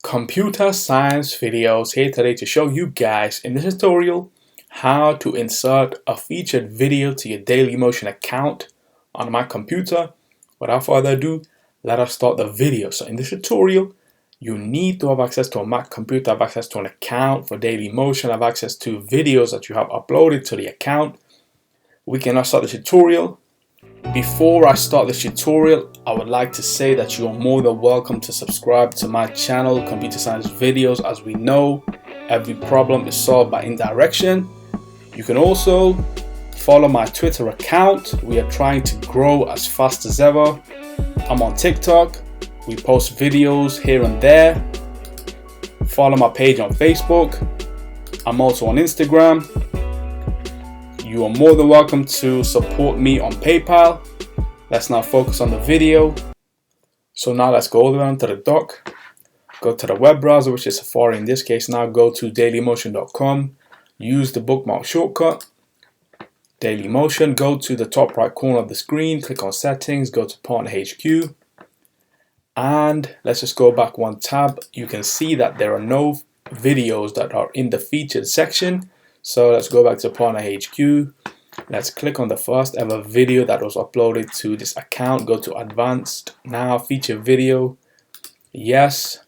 Computer Science Videos here today to show you guys in this tutorial how to insert a featured video to your Dailymotion account on my computer. Without further ado, let us start the video. So in this tutorial, you need to have access to a Mac computer, have access to an account for Dailymotion, have access to videos that you have uploaded to the account. We can now start the tutorial. Before I start this tutorial, I would like to say that you are more than welcome to subscribe to my channel, Computer Science Videos. As we know, every problem is solved by indirection. You can also follow my Twitter account. We are trying to grow as fast as ever. I'm on TikTok. We post videos here and there. Follow my page on Facebook. I'm also on Instagram. You are more than welcome to support me on PayPal. Let's now focus on the video. So now let's go all the way onto the dock. Go to the web browser, which is Safari in this case. Now go to dailymotion.com. Use the bookmark shortcut. Dailymotion. Go to the top right corner of the screen. Click on Settings. Go to Partner HQ. And let's just go back one tab. You can see that there are no videos that are in the featured section. So let's go back to Partner HQ. Let's click on the first ever video that was uploaded to this account. Go to Advanced. Now Feature Video. Yes.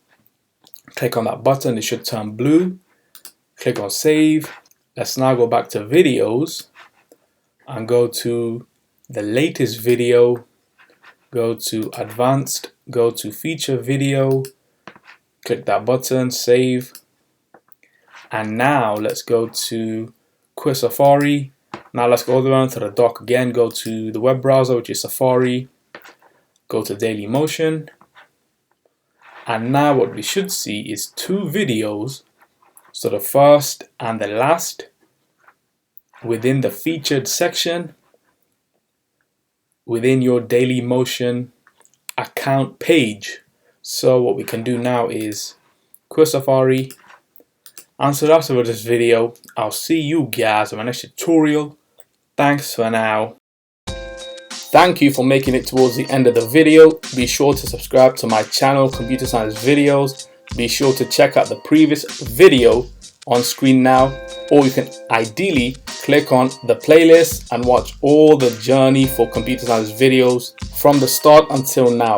Click on that button. It should turn blue. Click on Save. Let's now go back to Videos and go to the latest video. Go to Advanced. Go to Feature Video. Click that button. Save. And now let's go to Quick Safari. Now let's go all the way onto the dock again. Go to the web browser, which is Safari. Go to Dailymotion. And now what we should see is two videos. So the first and the last within the featured section within your Dailymotion account page. So what we can do now is Quick Safari. And so that's it for this video. I'll see you guys in my next tutorial. Thanks for now. Thank you for making it towards the end of the video. Be sure to subscribe to my channel, Computer Science Videos. Be sure to check out the previous video on screen now, or you can ideally click on the playlist and watch all the journey for Computer Science Videos from the start until now.